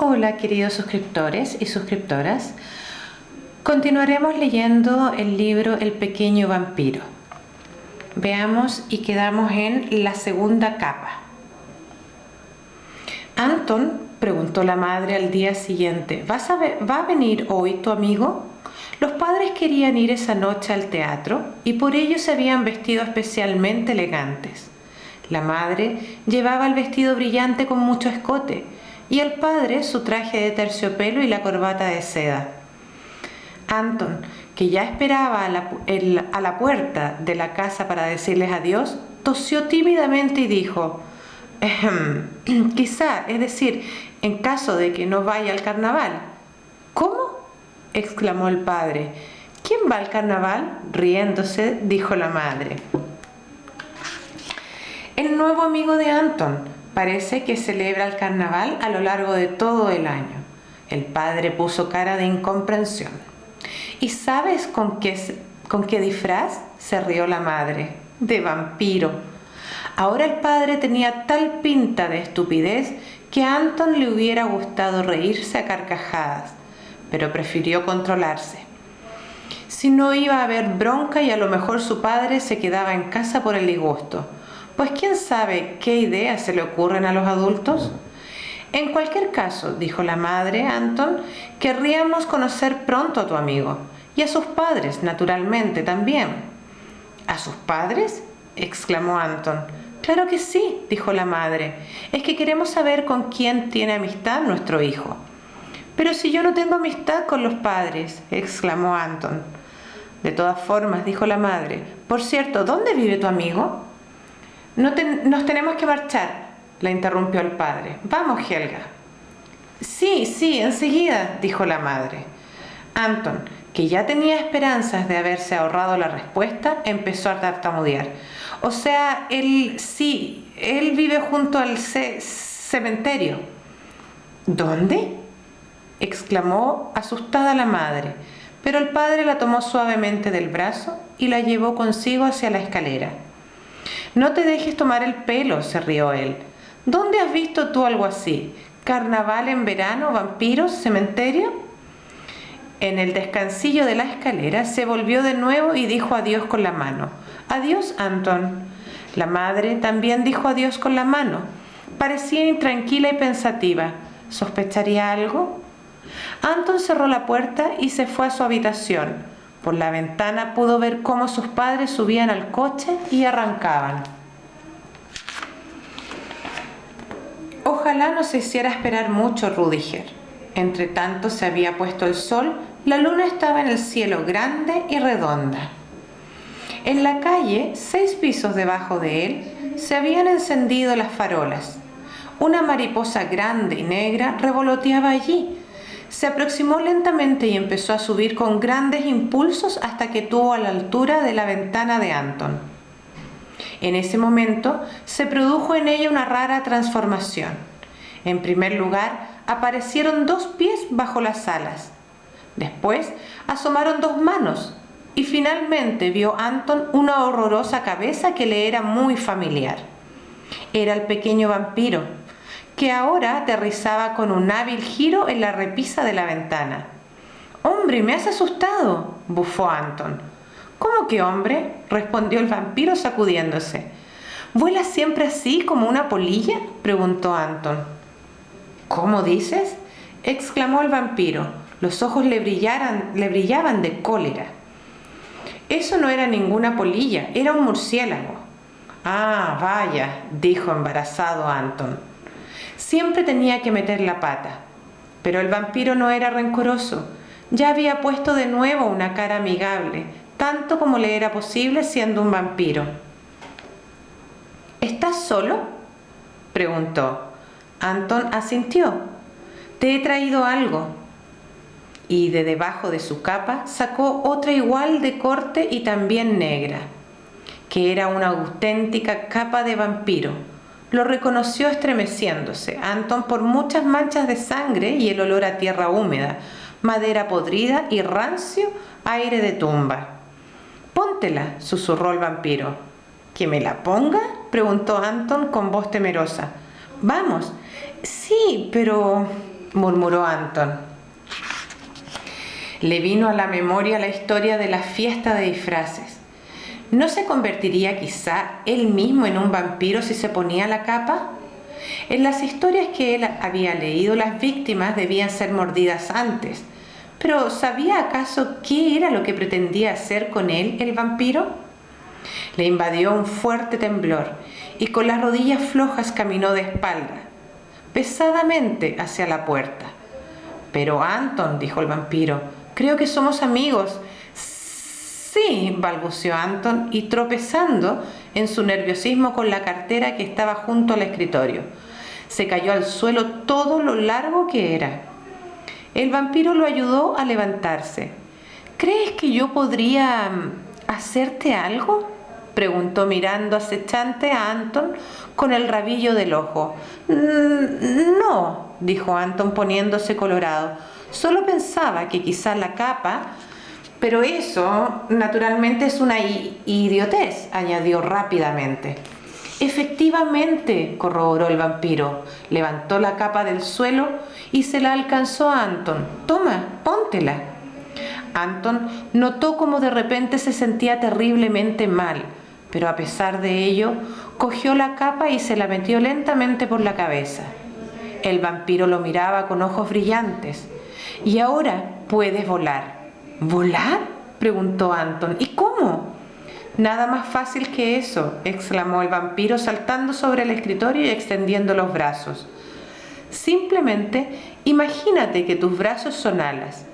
Hola queridos suscriptores y suscriptoras, continuaremos leyendo el libro El pequeño vampiro. Veamos y quedamos en la segunda capa. Anton, preguntó la madre al día siguiente, ¿va a venir hoy tu amigo? Los padres querían ir esa noche al teatro y por ello se habían vestido especialmente elegantes. La madre llevaba el vestido brillante con mucho escote y el padre su traje de terciopelo y la corbata de seda. Anton, que ya esperaba a la puerta de la casa para decirles adiós, tosió tímidamente y dijo: quizá, es decir, en caso de que no vaya al carnaval. ¿Cómo?, exclamó el padre. ¿Quién va al carnaval?, riéndose, dijo la madre. El nuevo amigo de Anton. Parece que celebra el carnaval a lo largo de todo el año. El padre puso cara de incomprensión. ¿Y sabes con qué disfraz?, se rió la madre. De vampiro. Ahora el padre tenía tal pinta de estupidez que a Anton le hubiera gustado reírse a carcajadas, pero prefirió controlarse. Si no, iba a haber bronca y a lo mejor su padre se quedaba en casa por el disgusto. Pues quién sabe qué ideas se le ocurren a los adultos. En cualquier caso, dijo la madre, Anton, querríamos conocer pronto a tu amigo y a sus padres, naturalmente, también. ¿A sus padres?, exclamó Anton. Claro que sí, dijo la madre. Es que queremos saber con quién tiene amistad nuestro hijo. Pero si yo no tengo amistad con los padres, exclamó Anton. De todas formas, dijo la madre. Por cierto, ¿dónde vive tu amigo? Nos tenemos que marchar, la interrumpió el padre. Vamos, Helga. Sí, enseguida, dijo la madre. Anton, que ya tenía esperanzas de haberse ahorrado la respuesta, empezó a tartamudear. O sea, él vive junto al cementerio. ¿Dónde?, exclamó asustada la madre, pero el padre la tomó suavemente del brazo y la llevó consigo hacia la escalera. No te dejes tomar el pelo, se rió él. ¿Dónde has visto tú algo así? ¿Carnaval en verano, vampiros, cementerio? En el descansillo de la escalera se volvió de nuevo y dijo adiós con la mano. Adiós, Anton. La madre también dijo adiós con la mano. Parecía intranquila y pensativa. ¿Sospecharía algo? Anton cerró la puerta y se fue a su habitación. Por la ventana pudo ver cómo sus padres subían al coche y arrancaban. Ojalá no se hiciera esperar mucho Rudiger. Entre tanto se había puesto el sol, la luna estaba en el cielo grande y redonda. En la calle, 6 pisos debajo de él, se habían encendido las farolas. Una mariposa grande y negra revoloteaba allí. Se aproximó lentamente y empezó a subir con grandes impulsos hasta que tuvo a la altura de la ventana de Anton. En ese momento se produjo en ella una rara transformación. En primer lugar, aparecieron 2 pies bajo las alas. Después asomaron 2 manos y finalmente vio Anton una horrorosa cabeza que le era muy familiar. Era el pequeño vampiro, que ahora aterrizaba con un hábil giro en la repisa de la ventana. «¡Hombre, me has asustado!», bufó Anton. «¿Cómo que hombre?», respondió el vampiro sacudiéndose. «¿Vuelas siempre así, como una polilla?», preguntó Anton. «¿Cómo dices?», exclamó el vampiro. Los ojos le brillaban de cólera. Eso no era ninguna polilla, era un murciélago. «Ah, vaya», dijo embarazado Anton. Siempre tenía que meter la pata. Pero el vampiro no era rencoroso. Ya había puesto de nuevo una cara amigable, tanto como le era posible siendo un vampiro. «¿Estás solo?», preguntó. Anton asintió. «Te he traído algo». Y de debajo de su capa sacó otra igual de corte y también negra, que era una auténtica capa de vampiro. Lo reconoció estremeciéndose Anton por muchas manchas de sangre y el olor a tierra húmeda, madera podrida y rancio aire de tumba. «Póntela», susurró el vampiro. «¿Que me la ponga?», preguntó Anton con voz temerosa. «Vamos». «Sí, pero murmuró Anton. Le vino a la memoria la historia de la fiesta de disfraces. ¿No se convertiría quizá él mismo en un vampiro si se ponía la capa? En las historias que él había leído, las víctimas debían ser mordidas antes. ¿Pero sabía acaso qué era lo que pretendía hacer con él el vampiro? Le invadió un fuerte temblor y con las rodillas flojas caminó de espalda, pesadamente hacia la puerta. «Pero Anton», dijo el vampiro, «creo que somos amigos». «Sí», balbuceó Anton y tropezando en su nerviosismo con la cartera que estaba junto al escritorio, se cayó al suelo todo lo largo que era. El vampiro lo ayudó a levantarse. «¿Crees que yo podría hacerte algo?», preguntó mirando acechante a Anton con el rabillo del ojo. «No», dijo Anton poniéndose colorado. «Solo pensaba que quizás la capa... Pero eso, naturalmente, es una idiotez», añadió rápidamente. «Efectivamente», corroboró el vampiro. Levantó la capa del suelo y se la alcanzó a Anton. «Toma, póntela». Anton notó cómo de repente se sentía terriblemente mal, pero a pesar de ello, cogió la capa y se la metió lentamente por la cabeza. El vampiro lo miraba con ojos brillantes. «Y ahora puedes volar». «¿Volar?», preguntó Anton. «¿Y cómo?». «Nada más fácil que eso», exclamó el vampiro saltando sobre el escritorio y extendiendo los brazos. «Simplemente imagínate que tus brazos son alas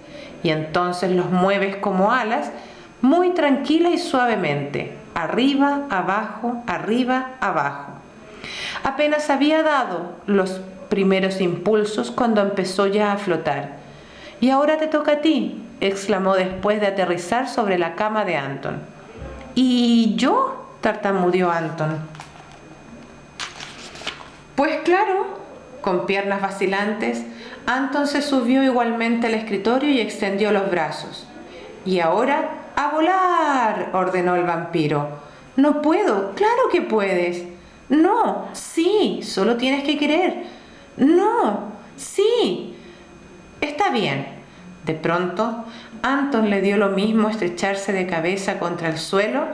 y entonces los mueves como alas muy tranquila y suavemente, arriba, abajo, arriba, abajo». Apenas había dado los primeros impulsos cuando empezó ya a flotar. «Y ahora te toca a ti», exclamó después de aterrizar sobre la cama de Anton. «¿Y yo?», tartamudeó Anton. «Pues claro». Con piernas vacilantes, Anton se subió igualmente al escritorio y extendió los brazos. «Y ahora, a volar», ordenó el vampiro. «No puedo». «Claro que puedes». «No». «Sí, solo tienes que querer». «No». «Sí». «Está bien». De pronto, Anton le dio lo mismo estrellarse de cabeza contra el suelo,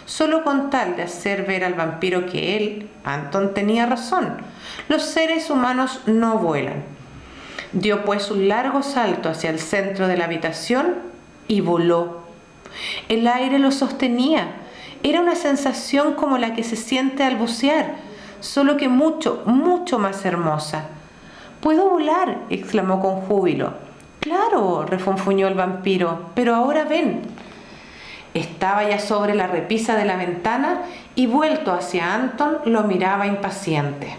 solo con tal de hacer ver al vampiro que él, Anton, tenía razón. Los seres humanos no vuelan. Dio pues un largo salto hacia el centro de la habitación y voló. El aire lo sostenía. Era una sensación como la que se siente al bucear, solo que mucho, mucho más hermosa. «¡Puedo volar!», exclamó con júbilo. «Claro», refunfuñó el vampiro, «pero ahora ven». Estaba ya sobre la repisa de la ventana y vuelto hacia Anton lo miraba impaciente.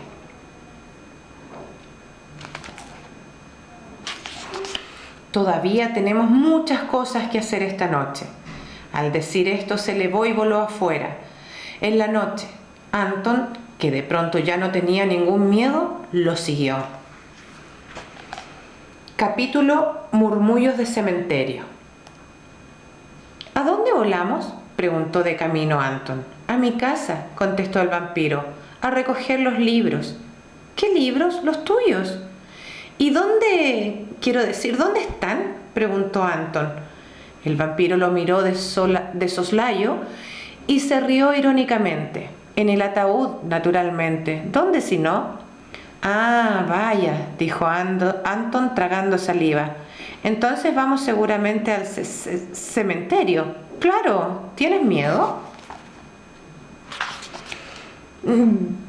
«Todavía tenemos muchas cosas que hacer esta noche». Al decir esto se elevó y voló afuera. En la noche, Anton, que de pronto ya no tenía ningún miedo, lo siguió. Capítulo Murmullos de cementerio. «¿A dónde volamos?», preguntó de camino Anton. «A mi casa», contestó el vampiro, «a recoger los libros». «¿Qué libros?». «Los tuyos». «¿Y dónde están?», preguntó Anton. El vampiro lo miró de soslayo y se rió irónicamente. «En el ataúd, naturalmente. ¿Dónde si no?». «Ah, vaya», dijo Anton tragando saliva. «Entonces vamos seguramente al cementerio». «Claro, ¿tienes miedo?».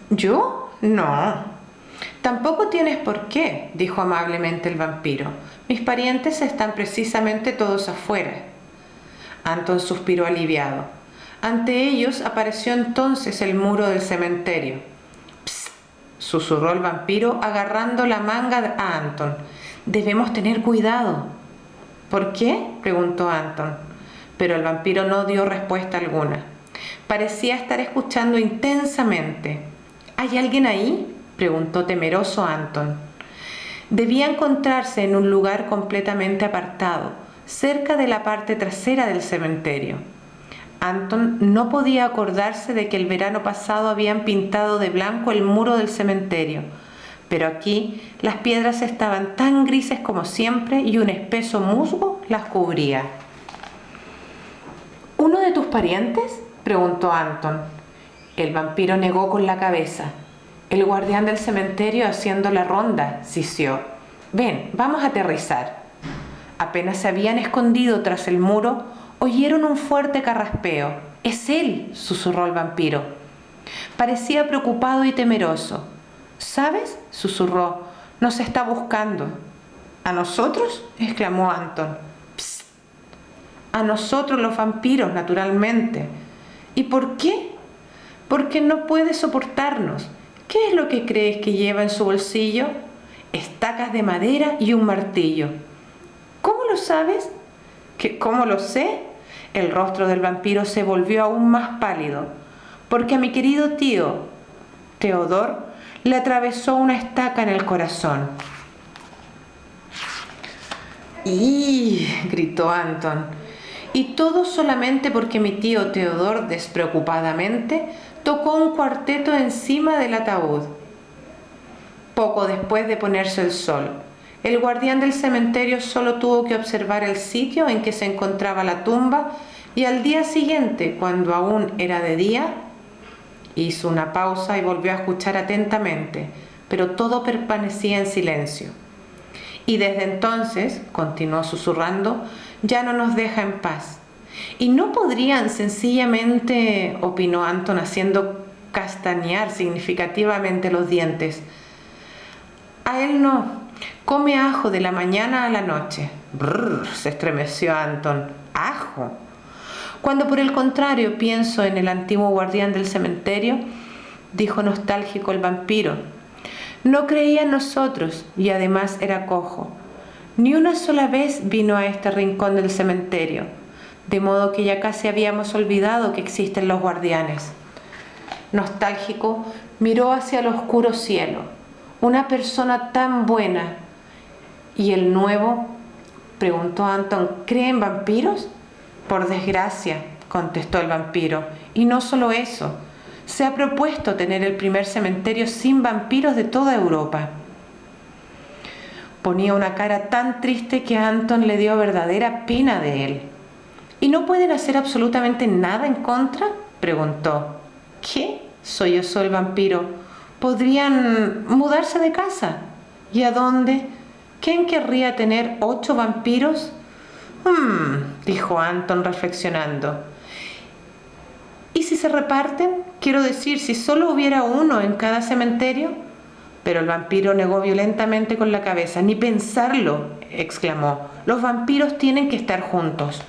«¿Yo? No». «Tampoco tienes por qué», dijo amablemente el vampiro. «Mis parientes están precisamente todos afuera». Anton suspiró aliviado. Ante ellos apareció entonces el muro del cementerio. «Psst», susurró el vampiro agarrando la manga a Anton. «Debemos tener cuidado». «¿Por qué?», preguntó Anton. Pero el vampiro no dio respuesta alguna. Parecía estar escuchando intensamente. «¿Hay alguien ahí?», preguntó temeroso Anton. Debía encontrarse en un lugar completamente apartado, cerca de la parte trasera del cementerio. Anton no podía acordarse de que el verano pasado habían pintado de blanco el muro del cementerio, pero aquí las piedras estaban tan grises como siempre y un espeso musgo las cubría. ¿Uno de tus parientes?, preguntó Anton. El vampiro negó con la cabeza. El guardián del cementerio, haciendo la ronda, sisió: «Ven, vamos a aterrizar». Apenas se habían escondido tras el muro, oyeron un fuerte carraspeo. «¡Es él!», susurró el vampiro. Parecía preocupado y temeroso. «¿Sabes?», susurró, «nos está buscando». «¿A nosotros?», exclamó Anton. «Psst. A nosotros los vampiros, naturalmente». «¿Y por qué?». «Porque no puede soportarnos». «¿Qué es lo que crees que lleva en su bolsillo?». «Estacas de madera y un martillo». «¿Cómo lo sabes?». ¿Cómo lo sé?». El rostro del vampiro se volvió aún más pálido. «Porque a mi querido tío, Teodor, le atravesó una estaca en el corazón». «¡Y!», gritó Anton. «Y todo solamente porque mi tío Teodor, despreocupadamente, tocó un cuarteto encima del ataúd». Poco después de ponerse el sol, el guardián del cementerio solo tuvo que observar el sitio en que se encontraba la tumba, y al día siguiente, cuando aún era de día, hizo una pausa y volvió a escuchar atentamente, pero todo permanecía en silencio. «Y desde entonces», continuó susurrando, «ya no nos deja en paz». «¿Y no podrían sencillamente?», opinó Anton, haciendo castañear significativamente los dientes. «A él no. Come ajo de la mañana a la noche». «Brrr», se estremeció Anton. «¿Ajo?». «Cuando por el contrario pienso en el antiguo guardián del cementerio», dijo nostálgico el vampiro. «No creía en nosotros y además era cojo. Ni una sola vez vino a este rincón del cementerio, de modo que ya casi habíamos olvidado que existen los guardianes». Nostálgico miró hacia el oscuro cielo. «Una persona tan buena». «¿Y el nuevo?», preguntó Anton, «¿cree en vampiros?». «Por desgracia», contestó el vampiro, «y no solo eso. Se ha propuesto tener el primer cementerio sin vampiros de toda Europa». Ponía una cara tan triste que a Anton le dio verdadera pena de él. «¿Y no pueden hacer absolutamente nada en contra?», preguntó. «¿Qué?», sollozó el vampiro. «Podrían mudarse de casa». «¿Y a dónde? ¿Quién querría tener 8 vampiros?». Dijo Anton reflexionando. «¿Y si se reparten? Quiero decir, si solo hubiera uno en cada cementerio». Pero el vampiro negó violentamente con la cabeza. «Ni pensarlo», exclamó. «Los vampiros tienen que estar juntos».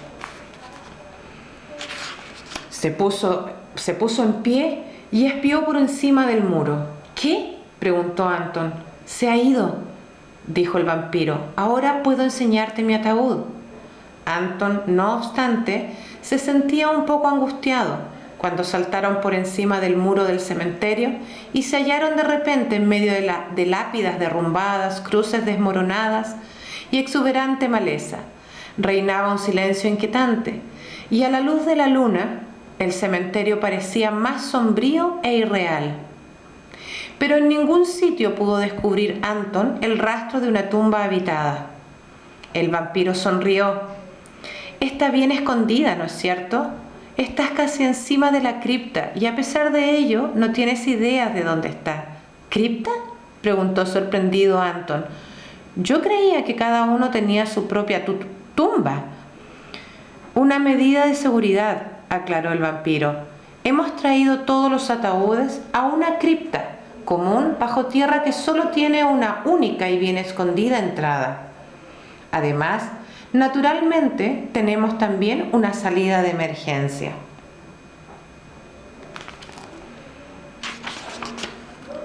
Se puso en pie y espió por encima del muro. «¿Qué?», preguntó Anton. «Se ha ido», dijo el vampiro. «Ahora puedo enseñarte mi ataúd». Anton, no obstante, se sentía un poco angustiado cuando saltaron por encima del muro del cementerio y se hallaron de repente en medio de lápidas derrumbadas, cruces desmoronadas y exuberante maleza. Reinaba un silencio inquietante, y a la luz de la luna el cementerio parecía más sombrío e irreal. Pero en ningún sitio pudo descubrir Anton el rastro de una tumba habitada. El vampiro sonrió. «Está bien escondida, ¿no es cierto? Estás casi encima de la cripta y a pesar de ello no tienes idea de dónde está». «¿Cripta?», preguntó sorprendido Anton. «Yo creía que cada uno tenía su propia tumba». «Una medida de seguridad», aclaró el vampiro. «Hemos traído todos los ataúdes a una cripta común bajo tierra que solo tiene una única y bien escondida entrada. Además, naturalmente, tenemos también una salida de emergencia».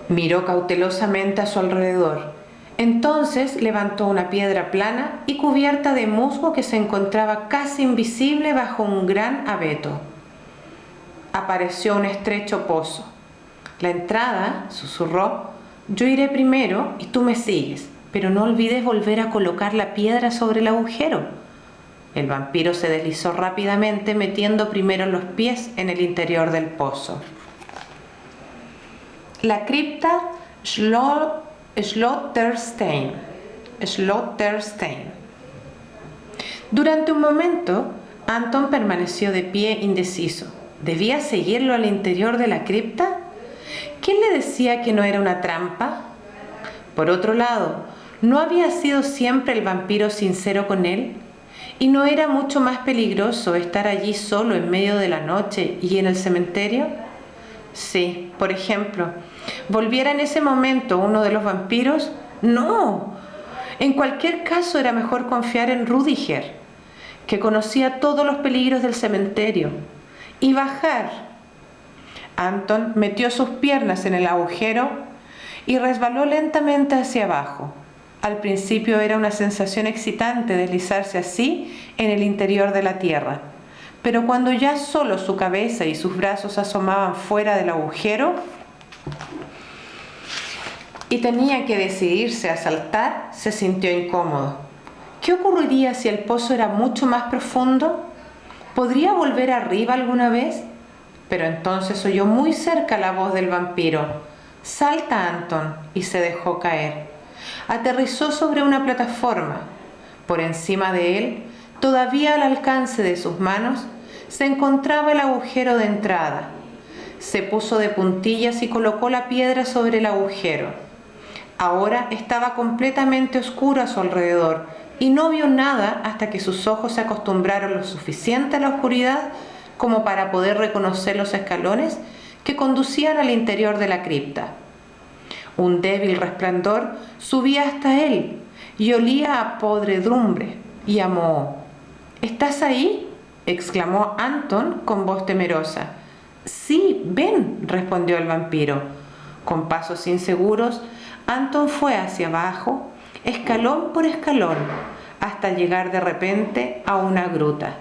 Miró cautelosamente a su alrededor. Entonces levantó una piedra plana y cubierta de musgo que se encontraba casi invisible bajo un gran abeto. Apareció un estrecho pozo. «La entrada», susurró, «yo iré primero y tú me sigues, pero no olvides volver a colocar la piedra sobre el agujero». El vampiro se deslizó rápidamente, metiendo primero los pies en el interior del pozo. La cripta Schlotterstein. Schlotterstein. Durante un momento, Anton permaneció de pie indeciso. ¿Debía seguirlo al interior de la cripta? ¿Quién le decía que no era una trampa? Por otro lado, ¿no había sido siempre el vampiro sincero con él? ¿Y no era mucho más peligroso estar allí solo en medio de la noche y en el cementerio? Sí, por ejemplo, ¿volviera en ese momento uno de los vampiros? ¡No! En cualquier caso era mejor confiar en Rüdiger, que conocía todos los peligros del cementerio, y bajar. Anton metió sus piernas en el agujero y resbaló lentamente hacia abajo. Al principio era una sensación excitante deslizarse así en el interior de la tierra, pero cuando ya solo su cabeza y sus brazos asomaban fuera del agujero y tenía que decidirse a saltar, se sintió incómodo. ¿Qué ocurriría si el pozo era mucho más profundo? ¿Podría volver arriba alguna vez? Pero entonces oyó muy cerca la voz del vampiro. «Salta, Anton», y se dejó caer. Aterrizó sobre una plataforma. Por encima de él, todavía al alcance de sus manos, se encontraba el agujero de entrada. Se puso de puntillas y colocó la piedra sobre el agujero. Ahora estaba completamente oscuro a su alrededor y no vio nada hasta que sus ojos se acostumbraron lo suficiente a la oscuridad como para poder reconocer los escalones que conducían al interior de la cripta. Un débil resplandor subía hasta él y olía a podredumbre y a moho. «¿Estás ahí?», exclamó Anton con voz temerosa. «Sí, ven», respondió el vampiro. Con pasos inseguros, Anton fue hacia abajo, escalón por escalón, hasta llegar de repente a una gruta.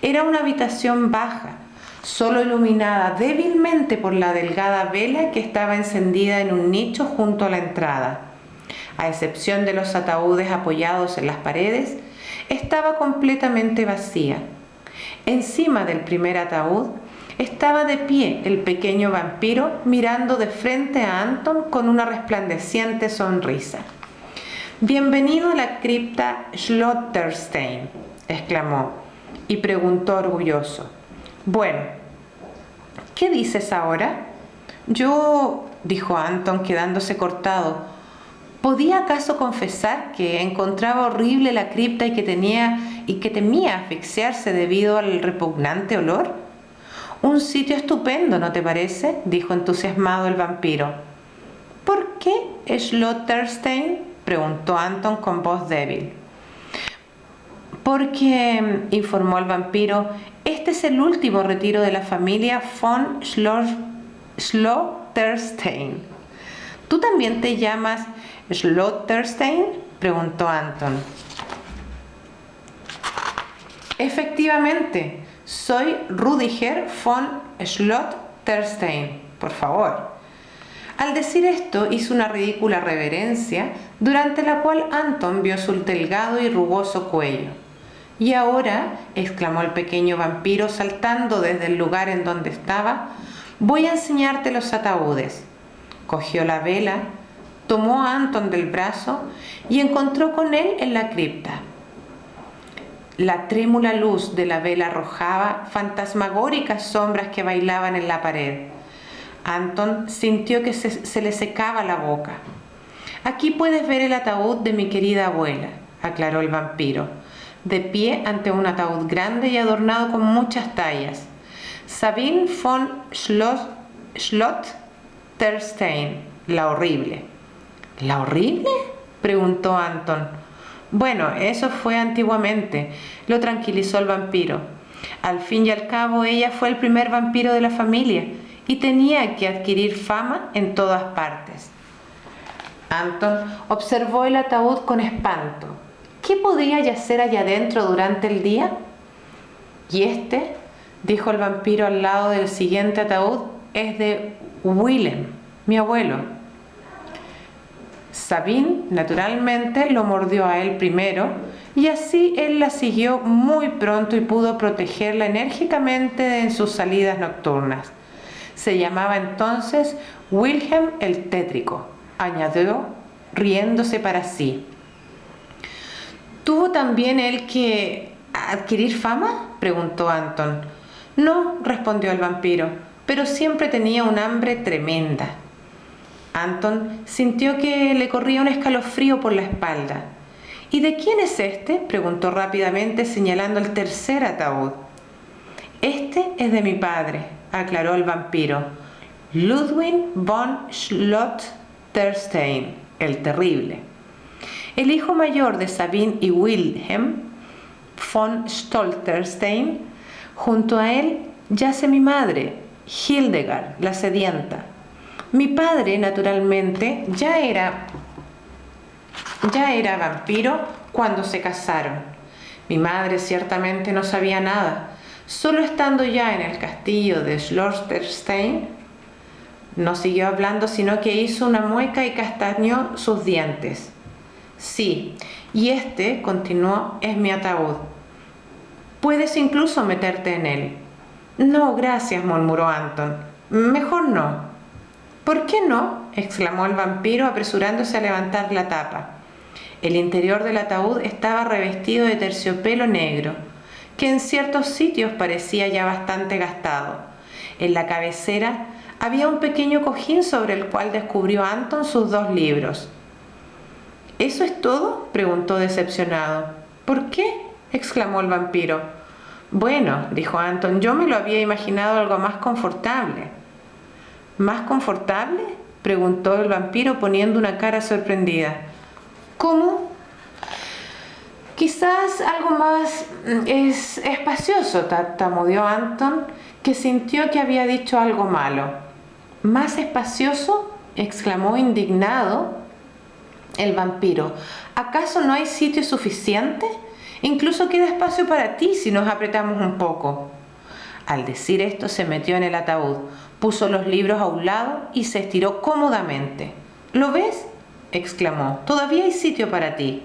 Era una habitación baja, solo iluminada débilmente por la delgada vela que estaba encendida en un nicho junto a la entrada. A excepción de los ataúdes apoyados en las paredes, estaba completamente vacía. Encima del primer ataúd estaba de pie el pequeño vampiro mirando de frente a Anton con una resplandeciente sonrisa. «Bienvenido a la cripta Schlotterstein», exclamó, y preguntó orgulloso. «Bueno, ¿qué dices ahora?» «Yo», dijo Anton quedándose cortado, ¿podía acaso confesar que encontraba horrible la cripta y que temía asfixiarse debido al repugnante olor? «Un sitio estupendo, ¿no te parece?», dijo entusiasmado el vampiro. «¿Por qué Schlotterstein?», preguntó Anton con voz débil. «Porque», informó el vampiro, «este es el último retiro de la familia von Schlotterstein». «¿Tú también te llamas Schlotterstein?», preguntó Anton. «Efectivamente, soy Rüdiger von Schlotterstein, por favor». Al decir esto hizo una ridícula reverencia, durante la cual Anton vio su delgado y rugoso cuello. «Y ahora», exclamó el pequeño vampiro saltando desde el lugar en donde estaba, «voy a enseñarte los ataúdes». Cogió la vela, tomó a Anton del brazo y encontró con él en la cripta. La trémula luz de la vela arrojaba fantasmagóricas sombras que bailaban en la pared. Anton sintió que se le secaba la boca. «Aquí puedes ver el ataúd de mi querida abuela», aclaró el vampiro, de pie ante un ataúd grande y adornado con muchas tallas. «Sabine von Schlotterstein, la horrible». «¿La horrible?», preguntó Anton. «Bueno, eso fue antiguamente», lo tranquilizó el vampiro. «Al fin y al cabo ella fue el primer vampiro de la familia y tenía que adquirir fama en todas partes». Anton observó el ataúd con espanto. ¿Qué podría yacer allá adentro durante el día? «Y este», dijo el vampiro al lado del siguiente ataúd, «es de Willem, mi abuelo». Sabine, naturalmente, lo mordió a él primero, y así él la siguió muy pronto y pudo protegerla enérgicamente en sus salidas nocturnas. Se llamaba entonces Wilhelm el Tétrico, añadió riéndose para sí. ¿Tuvo también él que adquirir fama?, preguntó Anton. No, respondió el vampiro, pero siempre tenía un hambre tremenda. Anton sintió que le corría un escalofrío por la espalda. ¿Y de quién es este?, preguntó rápidamente, señalando el tercer ataúd. Este es de mi padre, aclaró el vampiro. Ludwig von Schlotterstein, el terrible. El hijo mayor de Sabine y Wilhelm von Stolterstein. Junto a él yace mi madre, Hildegard, la sedienta. Mi padre, naturalmente, ya era vampiro cuando se casaron. Mi madre ciertamente no sabía nada. Solo estando ya en el castillo de Schlotterstein, no siguió hablando, sino que hizo una mueca y castañó sus dientes. Sí, y este, continuó, es mi ataúd. Puedes incluso meterte en él. No, gracias, murmuró Anton. Mejor no. ¿Por qué no?, exclamó el vampiro, apresurándose a levantar la tapa. El interior del ataúd estaba revestido de terciopelo negro, que en ciertos sitios parecía ya bastante gastado. En la cabecera había un pequeño cojín sobre el cual descubrió Anton sus 2 libros. ¿Eso es todo?, preguntó decepcionado. ¿Por qué?, exclamó el vampiro. Bueno, dijo Anton, yo me lo había imaginado algo más confortable. ¿Más confortable?, preguntó el vampiro poniendo una cara sorprendida. ¿Cómo? Quizás algo más espacioso, tartamudeó Anton, que sintió que había dicho algo malo. ¿Más espacioso?, exclamó indignado el vampiro. ¿Acaso no hay sitio suficiente? Incluso queda espacio para ti si nos apretamos un poco. Al decir esto se metió en el ataúd, puso los libros a un lado y se estiró cómodamente. ¿Lo ves?, exclamó. Todavía hay sitio para ti.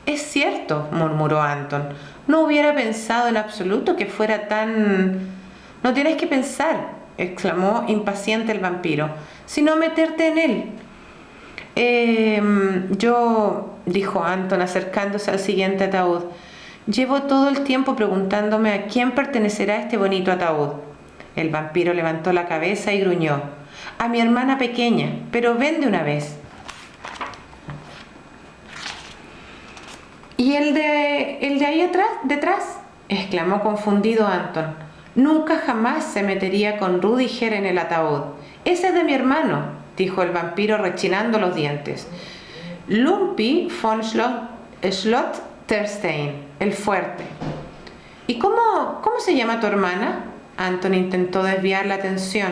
Es cierto, murmuró Anton. No hubiera pensado en absoluto que fuera tan... No tienes que pensar, exclamó impaciente el vampiro, sino meterte en él. Dijo Anton acercándose al siguiente ataúd. Llevo todo el tiempo preguntándome a quién pertenecerá este bonito ataúd. El vampiro levantó la cabeza y gruñó. A mi hermana pequeña, pero ven de una vez. ¿Y el de ahí detrás?, exclamó confundido Anton. Nunca jamás se metería con Rüdiger en el ataúd. Ese es de mi hermano, dijo el vampiro rechinando los dientes. Lumpi von Schlotterstein, el fuerte. ¿Y cómo se llama tu hermana?, Anton intentó desviar la atención.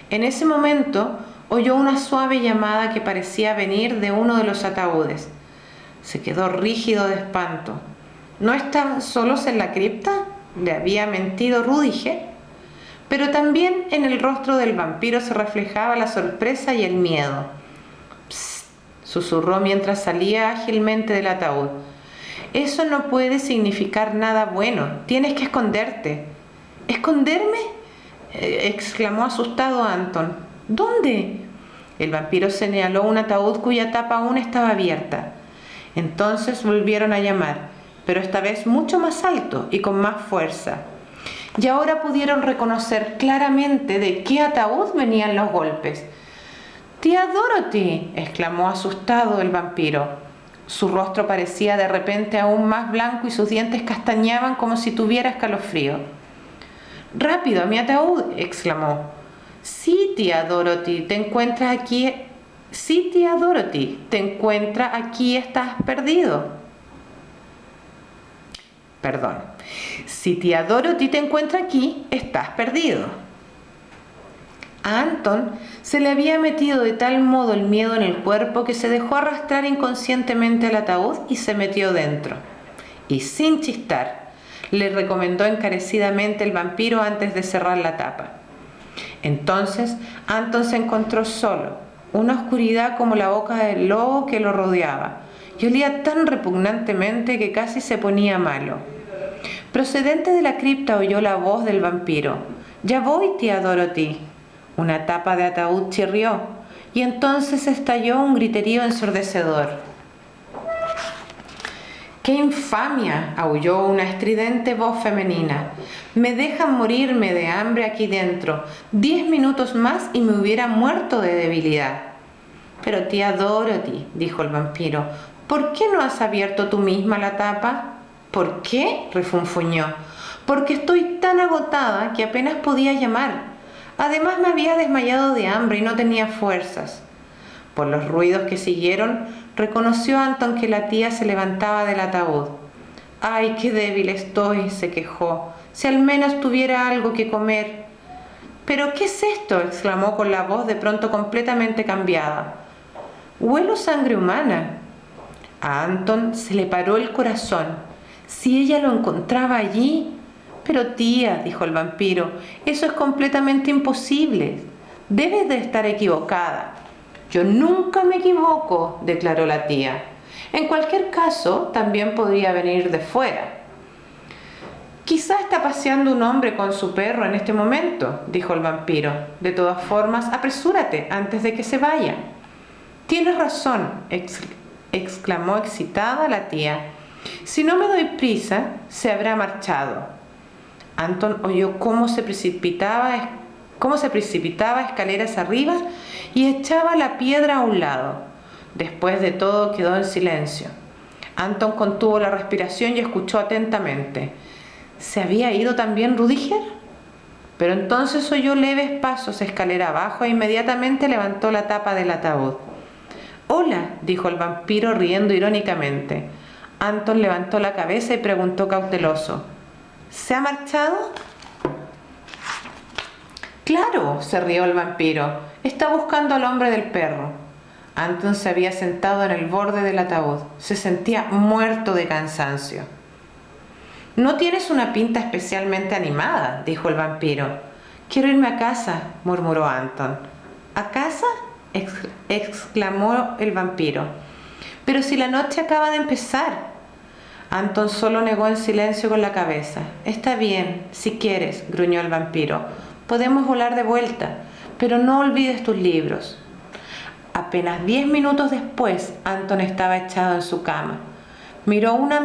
En ese momento oyó una suave llamada que parecía venir de uno de los ataúdes. Se quedó rígido de espanto. ¿No estaban solos en la cripta? ¿Le había mentido Rüdiger? Pero también en el rostro del vampiro se reflejaba la sorpresa y el miedo. «Psst», susurró mientras salía ágilmente del ataúd. Eso no puede significar nada bueno. Tienes que esconderte. ¿Esconderme?, exclamó asustado Anton. ¿Dónde? El vampiro señaló un ataúd cuya tapa aún estaba abierta. Entonces volvieron a llamar, pero esta vez mucho más alto y con más fuerza. Y ahora pudieron reconocer claramente de qué ataúd venían los golpes. «¡Tía Dorothy!», exclamó asustado el vampiro. Su rostro parecía de repente aún más blanco y sus dientes castañaban como si tuviera escalofrío. «¡Rápido, a mi ataúd!», exclamó. «Sí, tía Dorothy, te encuentras aquí. Sí, tía Dorothy, te encuentras aquí, estás perdido». Perdón. «Si tía Dorothy te encuentra aquí, estás perdido». A Anton se le había metido de tal modo el miedo en el cuerpo que se dejó arrastrar inconscientemente al ataúd y se metió dentro. Y sin chistar, le recomendó encarecidamente el vampiro antes de cerrar la tapa. Entonces Anton se encontró solo, una oscuridad como la boca del lobo que lo rodeaba, y olía tan repugnantemente que casi se ponía malo. Procedente de la cripta oyó la voz del vampiro. «Ya voy, tía Dorothy». Una tapa de ataúd chirrió, y entonces estalló un griterío ensordecedor. ¡Qué infamia!, aulló una estridente voz femenina. Me dejan morirme de hambre aquí dentro. 10 minutos más y me hubiera muerto de debilidad. Pero tía Dorothy, dijo el vampiro, ¿por qué no has abierto tú misma la tapa? ¿Por qué?, refunfuñó. Porque estoy tan agotada que apenas podía llamar. Además me había desmayado de hambre y no tenía fuerzas. Por los ruidos que siguieron, reconoció Anton que la tía se levantaba del ataúd. «Ay, qué débil estoy», se quejó. «Si al menos tuviera algo que comer». «¿Pero qué es esto?», exclamó con la voz de pronto completamente cambiada. «Huelo sangre humana». A Anton se le paró el corazón. Si ella lo encontraba allí. «Pero tía», dijo el vampiro, «eso es completamente imposible. Debes de estar equivocada». «Yo nunca me equivoco», declaró la tía. «En cualquier caso, también podría venir de fuera». «Quizá está paseando un hombre con su perro en este momento», dijo el vampiro. «De todas formas, apresúrate antes de que se vaya». «Tienes razón», exclamó excitada la tía. «Si no me doy prisa, se habrá marchado». Anton oyó cómo se precipitaba escaleras arriba y echaba la piedra a un lado. Después de todo quedó en silencio. Anton contuvo la respiración y escuchó atentamente. ¿Se había ido también Rudiger? Pero entonces oyó leves pasos escalera abajo e inmediatamente levantó la tapa del ataúd. «Hola», dijo el vampiro riendo irónicamente. Anton levantó la cabeza y preguntó cauteloso. ¿Se ha marchado? «Claro», se rió el vampiro. «Está buscando al hombre del perro». Anton se había sentado en el borde del ataúd. Se sentía muerto de cansancio. «No tienes una pinta especialmente animada», dijo el vampiro. «Quiero irme a casa», murmuró Anton. «¿A casa?», exclamó el vampiro. «Pero si la noche acaba de empezar». Anton solo negó en silencio con la cabeza. «Está bien, si quieres», gruñó el vampiro. «Podemos volar de vuelta, pero no olvides tus libros». Apenas 10 minutos después, Anton estaba echado en su cama. Miró una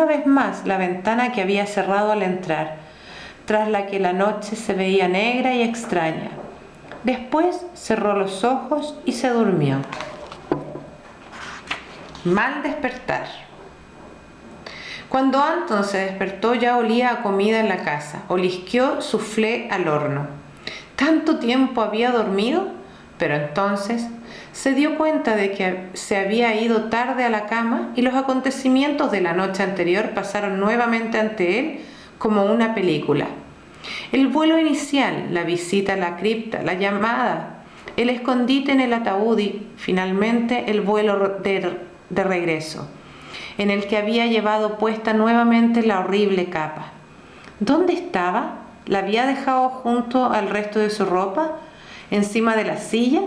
vez más la ventana que había cerrado al entrar, tras la que la noche se veía negra y extraña. Después cerró los ojos y se durmió. Mal despertar. Cuando Anton se despertó ya olía a comida en la casa. Olisqueó soufflé al horno. ¿Tanto tiempo había dormido? Pero entonces se dio cuenta de que se había ido tarde a la cama y los acontecimientos de la noche anterior pasaron nuevamente ante él como una película. El vuelo inicial, la visita a la cripta, la llamada, el escondite en el ataúd y finalmente el vuelo de regreso, en el que había llevado puesta nuevamente la horrible capa. ¿Dónde estaba? ¿La había dejado junto al resto de su ropa? ¿Encima de la silla?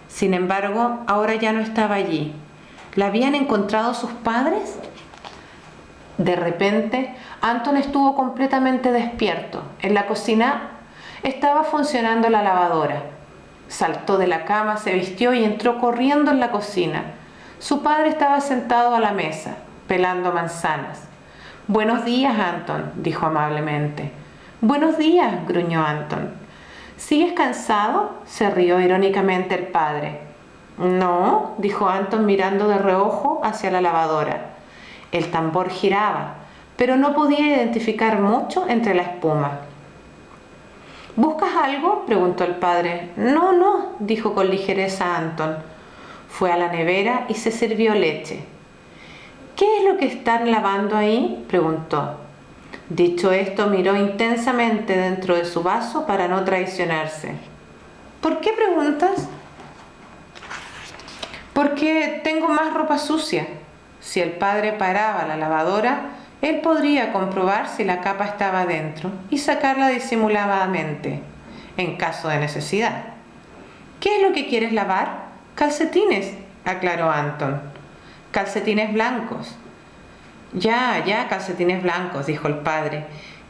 Sin embargo, ahora ya no estaba allí. ¿La habían encontrado sus padres? De repente, Anton estuvo completamente despierto. En la cocina estaba funcionando la lavadora. Saltó de la cama, se vistió y entró corriendo en la cocina. Su padre estaba sentado a la mesa, pelando manzanas. «Buenos días, Anton», dijo amablemente. «Buenos días», gruñó Anton. «¿Sigues cansado?», se rió irónicamente el padre. «No», dijo Anton mirando de reojo hacia la lavadora. El tambor giraba, pero no podía identificar mucho entre la espuma. «¿Buscas algo?», preguntó el padre. No», dijo con ligereza Anton. Fue a la nevera y se sirvió leche. «¿Qué es lo que están lavando ahí?», preguntó. Dicho esto, miró intensamente dentro de su vaso para no traicionarse. «¿Por qué preguntas?». «Porque tengo más ropa sucia». Si el padre paraba la lavadora, él podría comprobar si la capa estaba dentro y sacarla disimuladamente, en caso de necesidad. «¿Qué es lo que quieres lavar?». «Calcetines», aclaró Anton. «Calcetines blancos». Ya, calcetines blancos», dijo el padre,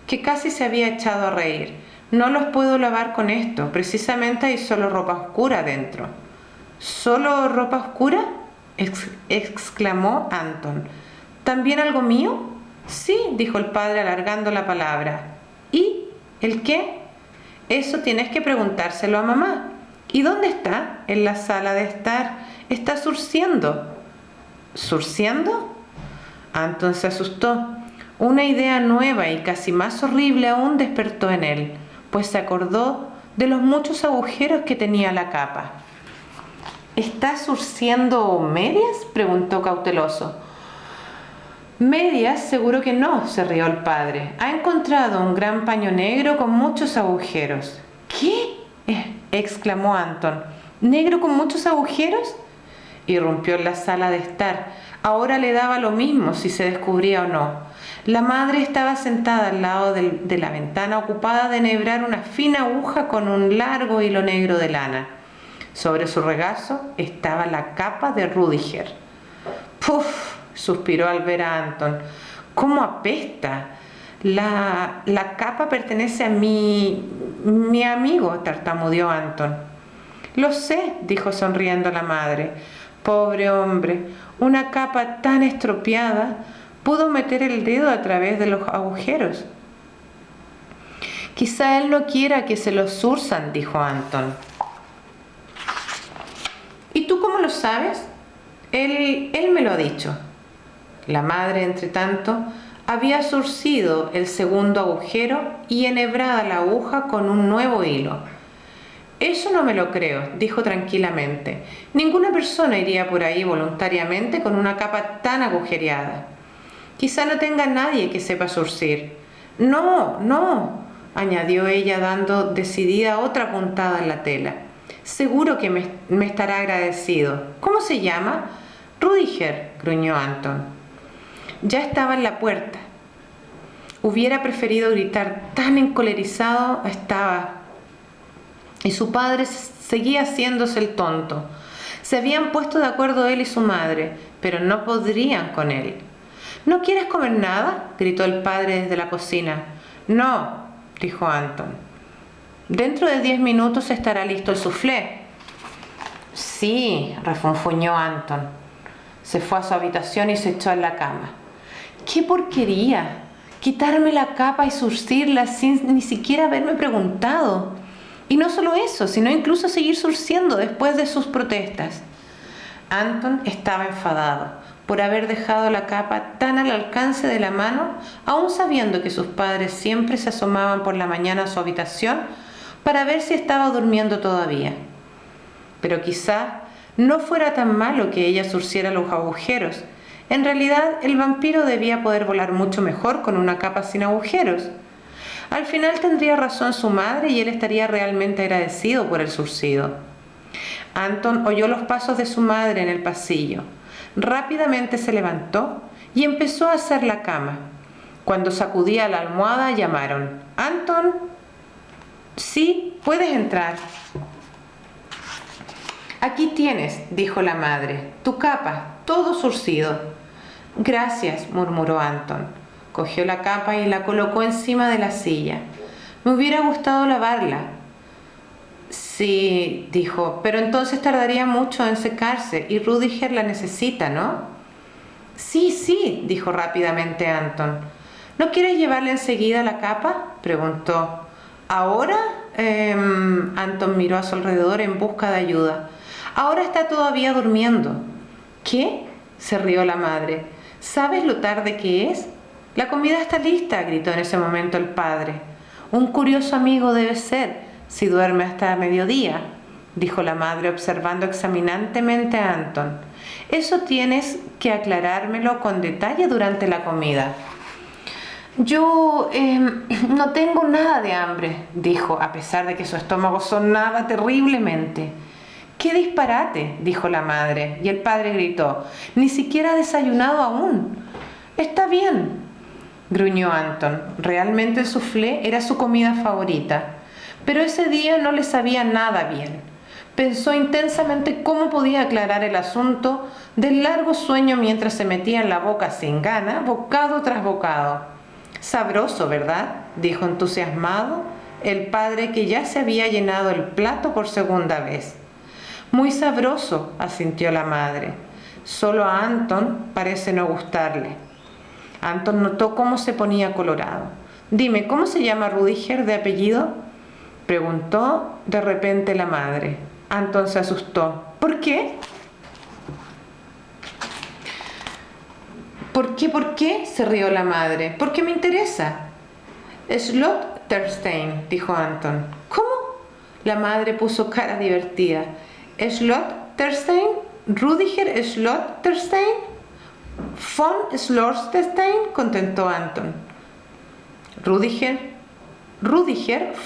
que casi se había echado a reír. «No los puedo lavar con esto, precisamente hay solo ropa oscura dentro». ¿Solo ropa oscura?, exclamó Anton. ¿También algo mío? Sí, dijo el padre alargando la palabra. ¿Y? ¿El qué? Eso tienes que preguntárselo a mamá. ¿Y dónde está? En la sala de estar. Está surciendo. ¿Surciendo? Anton se asustó. Una idea nueva y casi más horrible aún despertó en él, pues se acordó de los muchos agujeros que tenía la capa. ¿Está surciendo medias?, preguntó cauteloso. Medias, seguro que no, se rió el padre. Ha encontrado un gran paño negro con muchos agujeros. ¿Qué?, exclamó Anton. ¿Negro con muchos agujeros? Irrumpió en la sala de estar. Ahora le daba lo mismo si se descubría o no. La madre estaba sentada al lado de la ventana, ocupada de enhebrar una fina aguja con un largo hilo negro de lana. Sobre su regazo estaba la capa de Rüdiger. ¡Puf!, suspiró al ver a Anton. ¡Cómo apesta! La capa pertenece a mi amigo, tartamudeó Anton. Lo sé, dijo sonriendo la madre. Pobre hombre, una capa tan estropeada. Pudo meter el dedo a través de los agujeros. Quizá él no quiera que se los zurzan, dijo Anton. ¿Y tú cómo lo sabes? Él me lo ha dicho. La madre, entre tanto, había zurcido el segundo agujero y enhebrada la aguja con un nuevo hilo. Eso no me lo creo, dijo tranquilamente. Ninguna persona iría por ahí voluntariamente con una capa tan agujereada. Quizá no tenga nadie que sepa zurcir. No, añadió ella dando decidida otra puntada en la tela. Seguro que me estará agradecido. ¿Cómo se llama? Rüdiger, gruñó Anton. Ya estaba en la puerta. Hubiera preferido gritar, tan encolerizado estaba. Y su padre seguía haciéndose el tonto. Se habían puesto de acuerdo él y su madre, pero no podrían con él. ¿No quieres comer nada?, gritó el padre desde la cocina. No, dijo Anton. Dentro de 10 minutos estará listo el soufflé. Sí, refunfuñó Anton. Se fue a su habitación y se echó en la cama. ¡Qué porquería! Quitarme la capa y zurcirla sin ni siquiera haberme preguntado. Y no solo eso, sino incluso seguir zurciendo después de sus protestas. Anton estaba enfadado por haber dejado la capa tan al alcance de la mano, aun sabiendo que sus padres siempre se asomaban por la mañana a su habitación para ver si estaba durmiendo todavía. Pero quizá no fuera tan malo que ella zurciera los agujeros. En realidad, el vampiro debía poder volar mucho mejor con una capa sin agujeros. Al final tendría razón su madre y él estaría realmente agradecido por el zurcido. Anton oyó los pasos de su madre en el pasillo. Rápidamente se levantó y empezó a hacer la cama. Cuando sacudía la almohada, llamaron. «Anton». «Sí, puedes entrar». «Aquí tienes», dijo la madre, «tu capa, todo zurcido». «Gracias», murmuró Anton. Cogió la capa y la colocó encima de la silla. «Me hubiera gustado lavarla». «Sí», dijo, «pero entonces tardaría mucho en secarse y Rüdiger la necesita, ¿no?» Sí», dijo rápidamente Anton. «¿No quieres llevarle enseguida la capa?», preguntó. «¿Ahora?» Anton miró a su alrededor en busca de ayuda. «Ahora está todavía durmiendo». «¿Qué?», se rió la madre. «¿Sabes lo tarde que es?» «La comida está lista», gritó en ese momento el padre. «Un curioso amigo debe ser, si duerme hasta mediodía», dijo la madre observando examinantemente a Anton. «Eso tienes que aclarármelo con detalle durante la comida». «Yo no tengo nada de hambre», dijo, a pesar de que su estómago sonaba terriblemente. «¡Qué disparate!», dijo la madre, y el padre gritó. «Ni siquiera ha desayunado aún». «Está bien», gruñó Anton. Realmente el soufflé era su comida favorita. Pero ese día no le sabía nada bien. Pensó intensamente cómo podía aclarar el asunto del largo sueño mientras se metía en la boca sin gana, bocado tras bocado. «Sabroso, ¿verdad?», dijo entusiasmado el padre, que ya se había llenado el plato por segunda vez. Muy sabroso, asintió la madre. Solo a Anton parece no gustarle. Anton notó cómo se ponía colorado. Dime, ¿cómo se llama Rudiger de apellido?, preguntó de repente la madre. Anton se asustó. ¿Por qué? ¿Por qué? Se rió la madre. Porque me interesa. Slotterstein, dijo Anton. ¿Cómo? La madre puso cara divertida. ¿Slotterstein? ¿Rudiger Slotterstein? ¿Von Slotterstein? Contestó Anton. Rudiger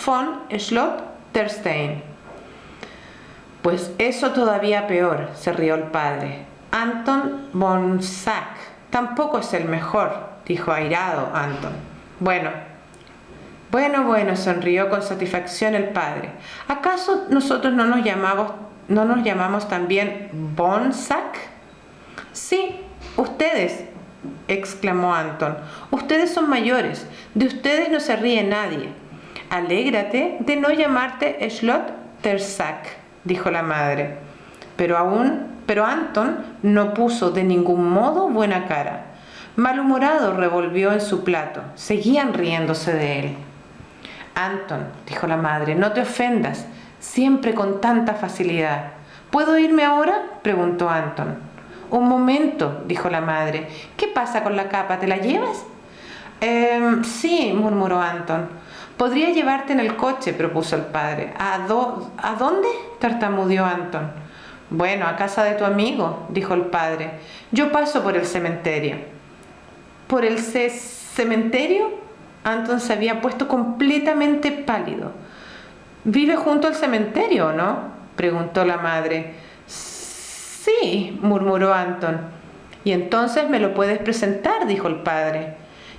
von Slotterstein. Pues eso todavía peor, se rió el padre. Anton von Sack tampoco es el mejor, dijo airado Anton. Bueno, sonrió con satisfacción el padre. ¿Acaso nosotros no nos llamamos también von Sack? Sí, ustedes, exclamó Anton. Ustedes son mayores, de ustedes no se ríe nadie. Alégrate de no llamarte Slottersack, dijo la madre. Pero Anton no puso de ningún modo buena cara. Malhumorado revolvió en su plato. Seguían riéndose de él. Anton, dijo la madre, no te ofendas, siempre con tanta facilidad. ¿Puedo irme ahora?, preguntó Anton. Un momento, dijo la madre. ¿Qué pasa con la capa? ¿Te la llevas? Sí, murmuró Anton. Podría llevarte en el coche, propuso el padre. ¿A dónde?, tartamudeó Anton. Bueno, a casa de tu amigo, dijo el padre. Yo paso por el cementerio. ¿Por el cementerio? Anton se había puesto completamente pálido. ¿Vive junto al cementerio, no?, preguntó la madre. Sí, murmuró Anton. Y entonces me lo puedes presentar, dijo el padre.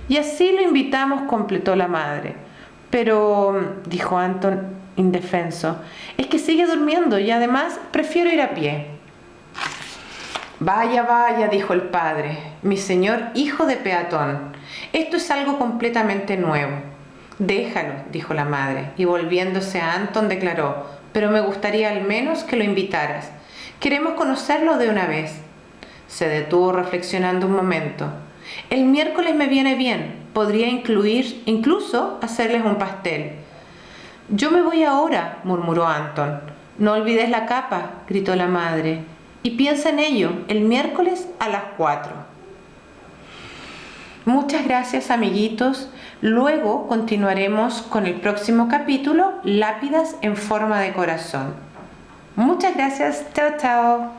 Y así lo invitamos, completó la madre. Pero, dijo Anton indefenso, es que sigue durmiendo y además prefiero ir a pie. Vaya, dijo el padre, mi señor hijo de peatón, esto es algo completamente nuevo. Déjalo, dijo la madre, y volviéndose a Anton declaró, pero me gustaría al menos que lo invitaras. Queremos conocerlo de una vez. Se detuvo reflexionando un momento. El miércoles me viene bien, podría incluso hacerles un pastel. Yo me voy ahora, murmuró Anton. No olvides la capa, gritó la madre. Y piensa en ello, el miércoles a las 4. Muchas gracias, amiguitos. Luego continuaremos con el próximo capítulo, Lápidas en forma de corazón. Muchas gracias. Chao, chao.